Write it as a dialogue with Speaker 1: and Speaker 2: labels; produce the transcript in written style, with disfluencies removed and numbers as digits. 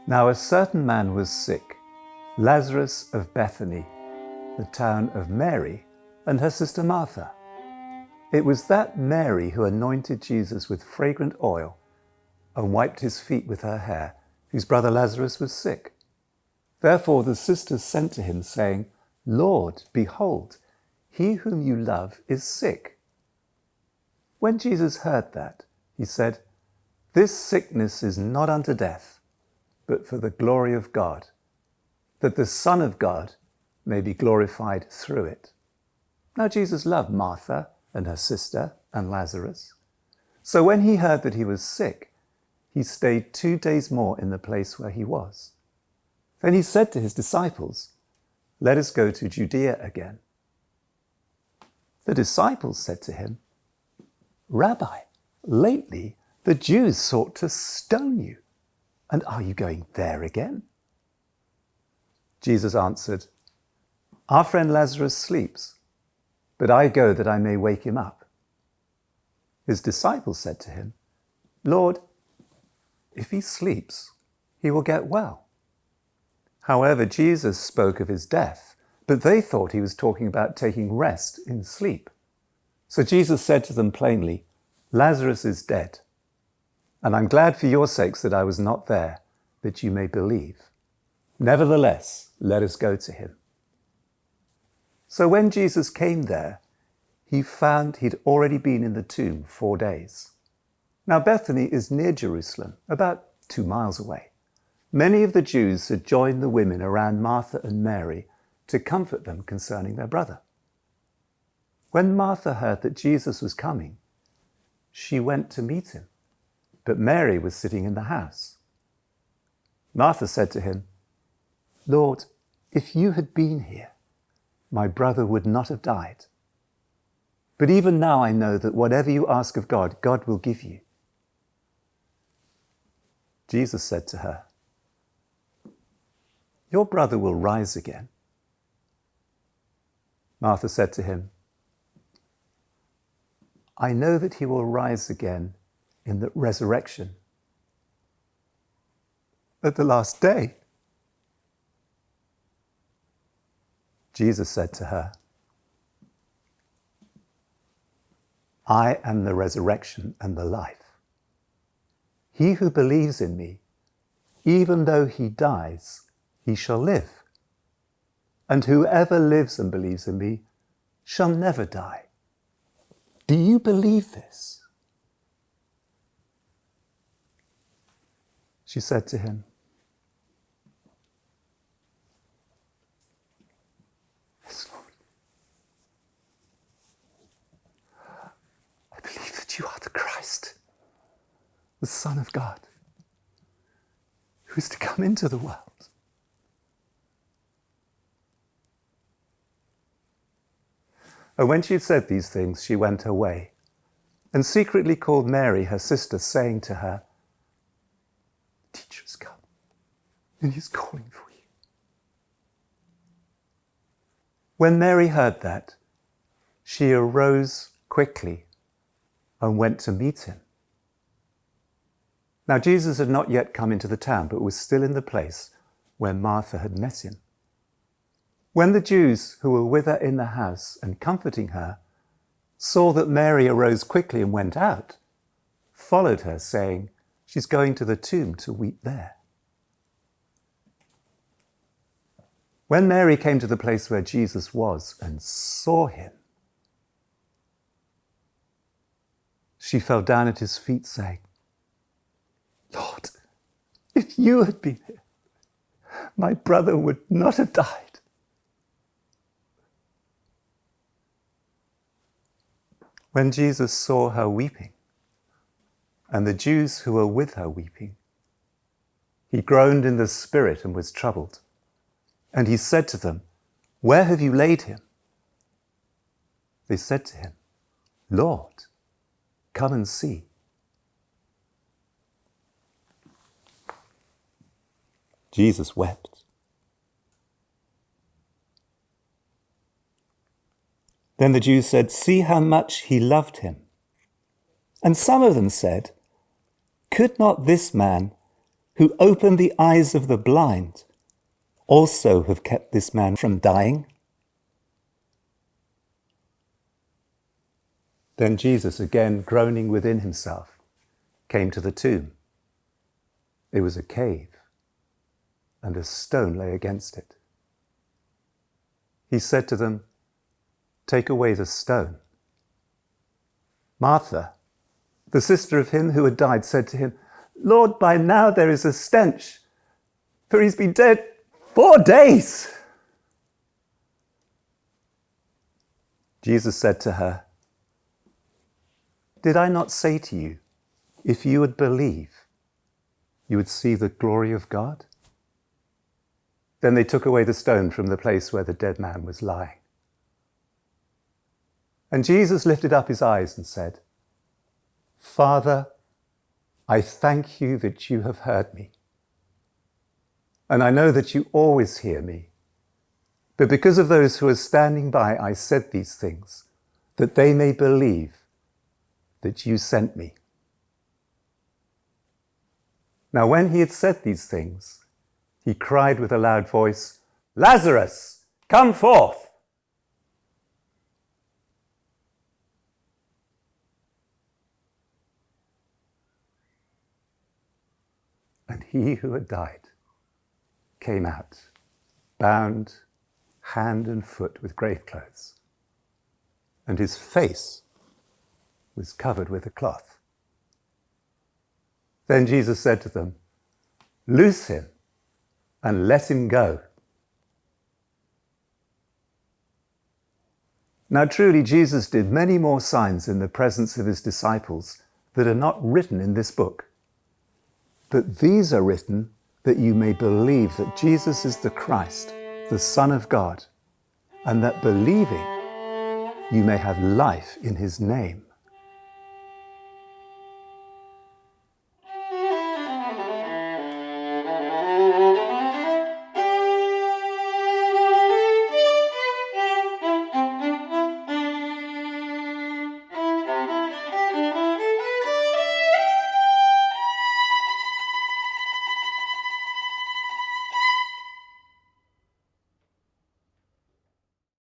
Speaker 1: Now a certain man was sick, Lazarus of Bethany, the town of Mary, and her sister Martha. It was that Mary who anointed Jesus with fragrant oil and wiped his feet with her hair, whose brother Lazarus was sick. Therefore the sisters sent to him, saying, Lord, behold, he whom you love is sick. When Jesus heard that, he said, This sickness is not unto death, but for the glory of God, that the Son of God may be glorified through it. Now Jesus loved Martha and her sister and Lazarus. So when he heard that he was sick, he stayed 2 days more in the place where he was. Then he said to his disciples, Let us go to Judea again. The disciples said to him, Rabbi, lately the Jews sought to stone you, and are you going there again? Jesus answered, Our friend Lazarus sleeps, but I go that I may wake him up. His disciples said to him, Lord, if he sleeps, he will get well. However, Jesus spoke of his death, but they thought he was talking about taking rest in sleep. So Jesus said to them plainly, Lazarus is dead, and I'm glad for your sakes that I was not there, that you may believe. Nevertheless, let us go to him. So when Jesus came there, he found he'd already been in the tomb 4 days. Now Bethany is near Jerusalem, about 2 miles away. Many of the Jews had joined the women around Martha and Mary to comfort them concerning their brother. When Martha heard that Jesus was coming, she went to meet him, but Mary was sitting in the house. Martha said to him, Lord, if you had been here, my brother would not have died. But even now I know that whatever you ask of God, God will give you. Jesus said to her, Your brother will rise again. Martha said to him, I know that he will rise again in the resurrection at the last day. Jesus said to her, I am the resurrection and the life. He who believes in me, even though he dies, he shall live. And whoever lives and believes in me shall never die. Do you believe this? She said to him, Yes, Lord. I believe that you are the Christ, the Son of God, who is to come into the world. And when she had said these things, she went her way, and secretly called Mary, her sister, saying to her, The teacher has come, and he is calling for you. When Mary heard that, she arose quickly and went to meet him. Now Jesus had not yet come into the town, but was still in the place where Martha had met him. When the Jews who were with her in the house and comforting her saw that Mary arose quickly and went out, followed her, saying, She's going to the tomb to weep there. When Mary came to the place where Jesus was and saw him, she fell down at his feet, saying, Lord, if you had been here, my brother would not have died. When Jesus saw her weeping, and the Jews who were with her weeping, he groaned in the spirit and was troubled. And he said to them, Where have you laid him? They said to him, Lord, come and see. Jesus wept. Then the Jews said, See how much he loved him. And some of them said, Could not this man, who opened the eyes of the blind, also have kept this man from dying?" Then Jesus, again groaning within himself, came to the tomb. It was a cave, and a stone lay against it. He said to them, "Take away the stone." Martha, the sister of him who had died, said to him, "Lord, by now there is a stench, for he's been dead 4 days." Jesus said to her, "Did I not say to you, if you would believe, you would see the glory of God?" Then they took away the stone from the place where the dead man was lying. And Jesus lifted up his eyes and said, "Father, I thank you that you have heard me. And I know that you always hear me. But because of those who are standing by, I said these things, that they may believe that you sent me." Now when he had said these things, he cried with a loud voice, "Lazarus, come forth!" And he who had died came out, bound hand and foot with grave clothes, and his face was covered with a cloth. Then Jesus said to them, "Loose him and let him go." Now truly Jesus did many more signs in the presence of his disciples that are not written in this book. But these are written that you may believe that Jesus is the Christ, the Son of God, and that believing you may have life in his name.